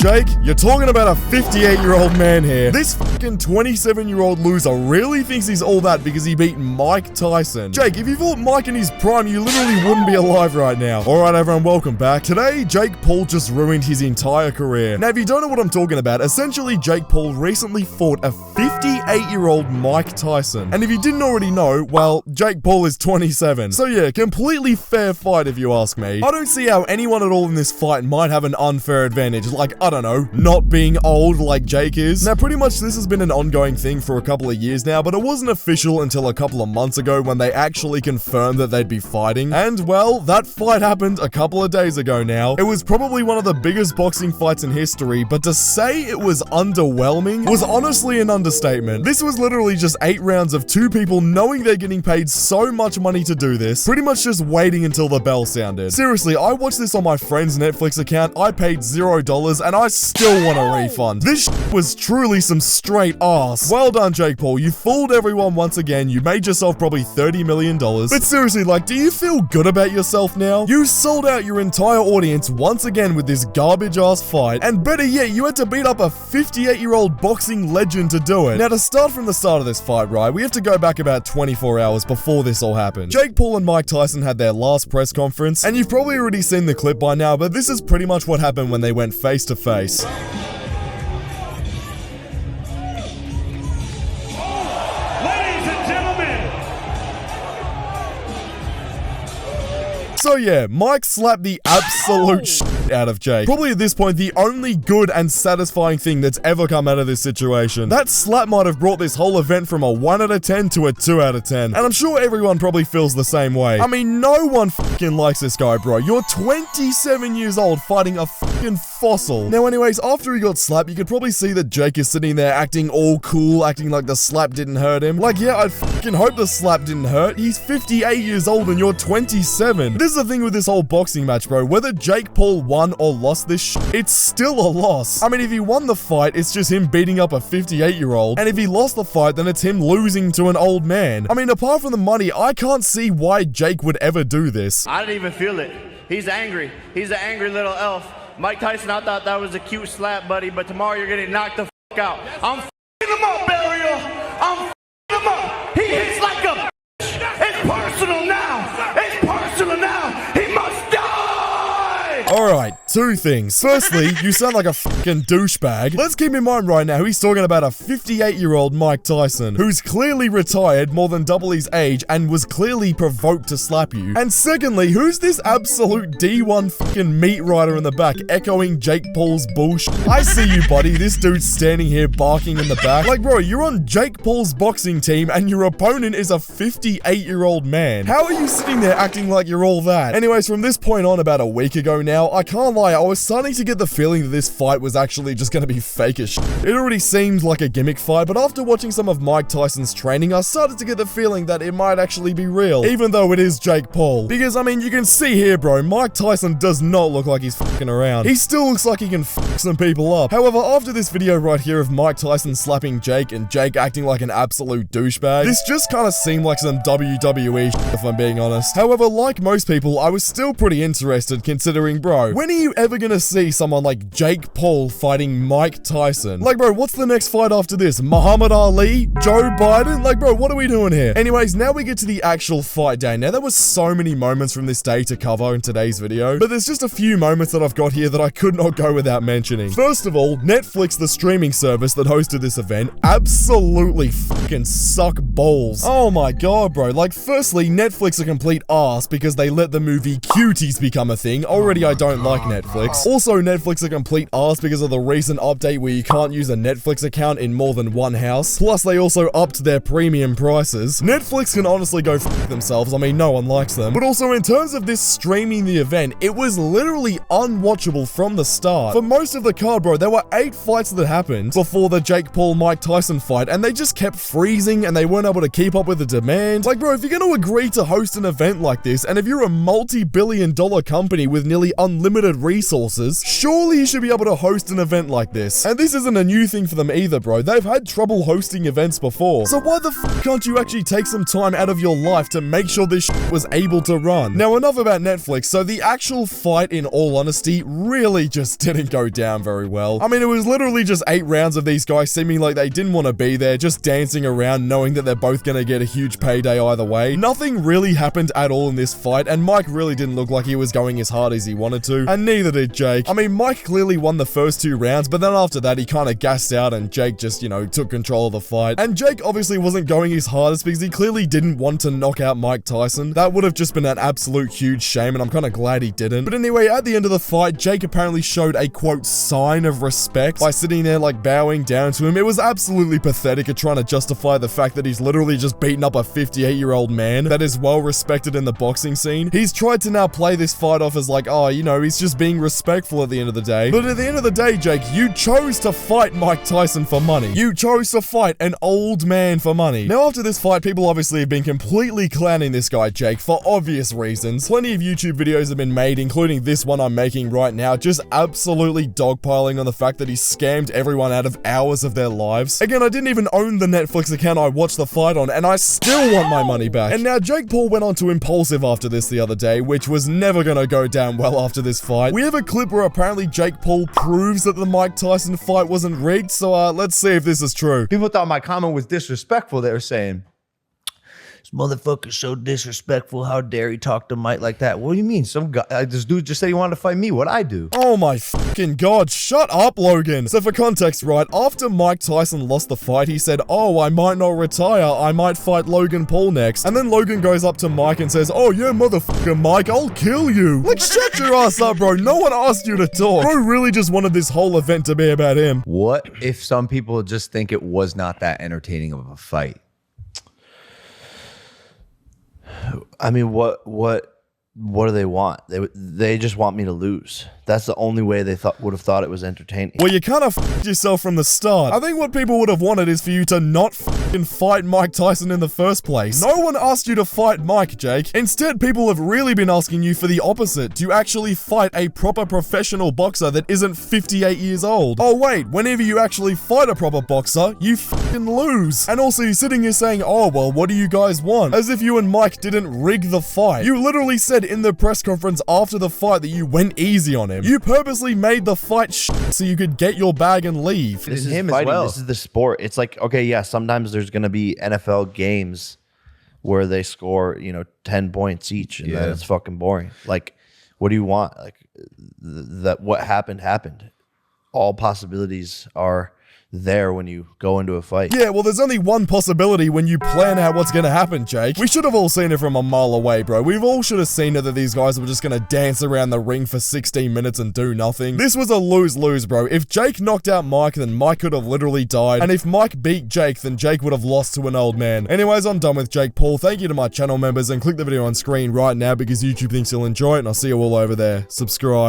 Jake, you're talking about a 58-year-old man here. This fucking 27-year-old loser really thinks he's all that because he beat Mike Tyson. Jake, if you fought Mike in his prime, you literally wouldn't be alive right now. Alright everyone, welcome back. Today, Jake Paul just ruined his entire career. Now if you don't know what I'm talking about, essentially Jake Paul recently fought a 58-year-old Mike Tyson. And if you didn't already know, well, Jake Paul is 27. So yeah, completely fair fight if you ask me. I don't see how anyone at all in this fight might have an unfair advantage, like, I don't know, not being old like Jake is. Now pretty much this has been an ongoing thing for a couple of years now, but it wasn't official until a couple of months ago when they actually confirmed that they'd be fighting. And well, that fight happened a couple of days ago now. It was probably one of the biggest boxing fights in history, but to say it was underwhelming was honestly an understatement. This was literally just 8 rounds of 2 people knowing they're getting paid so much money to do this, pretty much just waiting until the bell sounded. Seriously, I watched this on my friend's Netflix account, I paid $0 and I still want a refund. This was truly some straight ass. Well done, Jake Paul, you fooled everyone once again, you made yourself probably $30 million. But seriously, like, do you feel good about yourself now? You sold out your entire audience once again with this garbage ass fight, and better yet, you had to beat up a 58-year-old boxing legend to do it. Now to start from the start of this fight, right, we have to go back about 24 hours before this all happened. Jake Paul and Mike Tyson had their last press conference, and you've probably already seen the clip by now, but this is pretty much what happened when they went face to face. So yeah, Mike slapped the absolute shit out of Jake. Probably at this point, the only good and satisfying thing that's ever come out of this situation. That slap might have brought this whole event from a 1 out of 10 to a 2 out of 10. And I'm sure everyone probably feels the same way. I mean, no one fucking likes this guy, bro. You're 27 years old fighting a fucking fossil. Now anyways, after he got slapped, you could probably see that Jake is sitting there acting all cool, acting like the slap didn't hurt him. Like, yeah, I'd fucking hope the slap didn't hurt. He's 58 years old and you're 27. This is the thing with this whole boxing match, bro. Whether Jake Paul won or lost this it's still a loss. I mean, if he won the fight, it's just him beating up a 58-year-old. And if he lost the fight, then it's him losing to an old man. I mean, apart from the money, I can't see why Jake would ever do this. I didn't even feel it. He's angry. He's an angry little elf. Mike Tyson, I thought that was a cute slap, buddy, but tomorrow you're getting knocked the f*** out. I'm f***ing him up, Burial. I'm f***ing him up. He hits like a It's personal now. It's personal now. He must die. Alright, 2 things. Firstly, you sound like a fucking douchebag. Let's keep in mind right now, he's talking about a 58-year-old Mike Tyson, who's clearly retired, more than double his age, and was clearly provoked to slap you. And secondly, who's this absolute D1 fucking meat rider in the back, echoing Jake Paul's bullshit? I see you, buddy. This dude's standing here barking in the back. Like, bro, you're on Jake Paul's boxing team, and your opponent is a 58-year-old man. How are you sitting there acting like you're all that? Anyways, from this point on, about a week ago now, I can't lie, I was starting to get the feeling that this fight was actually just gonna be fake as shit. It already seemed like a gimmick fight, but after watching some of Mike Tyson's training, I started to get the feeling that it might actually be real, even though it is Jake Paul. Because, I mean, you can see here, bro, Mike Tyson does not look like he's fucking around. He still looks like he can fuck some people up. However, after this video right here of Mike Tyson slapping Jake and Jake acting like an absolute douchebag, this just kind of seemed like some WWE shit, if I'm being honest. However, like most people, I was still pretty interested considering, bro, when are you ever gonna see someone like Jake Paul fighting Mike Tyson? Like, bro, what's the next fight after this? Muhammad Ali? Joe Biden? Like, bro, what are we doing here? Anyways, now we get to the actual fight day. Now, there was so many moments from this day to cover in today's video, but there's just a few moments that I've got here that I could not go without mentioning. First of all, Netflix, the streaming service that hosted this event, absolutely fucking suck balls. Oh my god, bro. Like, firstly, Netflix a complete ass because they let the movie Cuties become a thing. Already, I don't like Netflix. Also, Netflix a complete ass because of the recent update where you can't use a Netflix account in more than one house. Plus, they also upped their premium prices. Netflix can honestly go f*** themselves. I mean, no one likes them. But also, in terms of this streaming the event, it was literally unwatchable from the start. For most of the card, bro, there were 8 fights that happened before the Jake Paul-Mike Tyson fight, and they just kept freezing and they weren't able to keep up with the demand. Like, bro, if you're going to agree to host an event like this, and if you're a multi-billion-dollar company with nearly unlimited resources, surely you should be able to host an event like this. And this isn't a new thing for them either, bro. They've had trouble hosting events before. So why the f can't you actually take some time out of your life to make sure this shit was able to run? Now, enough about Netflix. So the actual fight, in all honesty, really just didn't go down very well. I mean, it was literally just 8 rounds of these guys seeming like they didn't want to be there, just dancing around, knowing that they're both gonna get a huge payday either way. Nothing really happened at all in this fight, and Mike really didn't look like he was going as hard as he wanted to, and neither did Jake. I mean, Mike clearly won the first 2 rounds, but then after that, he kind of gassed out, and Jake just, you know, took control of the fight. And Jake obviously wasn't going his hardest because he clearly didn't want to knock out Mike Tyson. That would have just been an absolute huge shame, and I'm kind of glad he didn't. But anyway, at the end of the fight, Jake apparently showed a, quote, sign of respect by sitting there, like, bowing down to him. It was absolutely pathetic at trying to justify the fact that he's literally just beaten up a 58-year-old man that is well respected in the boxing scene. He's tried to now play this fight off as like, oh, you know, he's just being respectful at the end of the day. But at the end of the day, Jake, you chose to fight Mike Tyson for money. You chose to fight an old man for money. Now, after this fight, people obviously have been completely clowning this guy, Jake, for obvious reasons. Plenty of YouTube videos have been made, including this one I'm making right now, just absolutely dogpiling on the fact that he scammed everyone out of hours of their lives. Again, I didn't even own the Netflix account I watched the fight on, and I still want my money back. And now Jake Paul went on to Impulsive after this the other day, which was never gonna go down well after this fight. We have a clip where apparently Jake Paul proves that the Mike Tyson fight wasn't rigged, so let's see if this is true. People thought my comment was disrespectful. They were saying, this motherfucker's so disrespectful. How dare he talk to Mike like that? What do you mean? Some guy, this dude just said he wanted to fight me. What'd I do? Oh my fucking god, shut up, Logan. So for context, right, after Mike Tyson lost the fight, he said, oh, I might not retire, I might fight Logan Paul next. And then Logan goes up to Mike and says, oh yeah, motherfucker Mike, I'll kill you. Like, shut your ass up, bro. No one asked you to talk. Bro really just wanted this whole event to be about him. What if some people just think it was not that entertaining of a fight? I mean, what do they want? They just want me to lose. That's the only way they would have thought it was entertaining. Well, you kind of f***ed yourself from the start. I think what people would have wanted is for you to not f***ing fight Mike Tyson in the first place. No one asked you to fight Mike, Jake. Instead, people have really been asking you for the opposite, to actually fight a proper professional boxer that isn't 58 years old. Oh wait, whenever you actually fight a proper boxer, you f***ing lose. And also, you're sitting here saying, oh well, what do you guys want? As if you and Mike didn't rig the fight. You literally said in the press conference after the fight that you went easy on him. You purposely made the fight so you could get your bag and leave. This is him fighting. As well. This is the sport. It's like, okay, yeah, sometimes there's going to be NFL games where they score, you know, 10 points each, and then it's fucking boring. Like, what do you want? Like, that what happened happened. All possibilities are there when you go into a fight. Yeah, well, there's only one possibility when you plan out what's gonna happen, Jake. We should have all seen it from a mile away, bro. We've all should have seen it that these guys were just gonna dance around the ring for 16 minutes and do nothing. This was a lose-lose, bro. If Jake knocked out Mike, then Mike could have literally died. And if Mike beat Jake, then Jake would have lost to an old man. Anyways, I'm done with Jake Paul. Thank you to my channel members, and click the video on screen right now because YouTube thinks you'll enjoy it, and I'll see you all over there. Subscribe.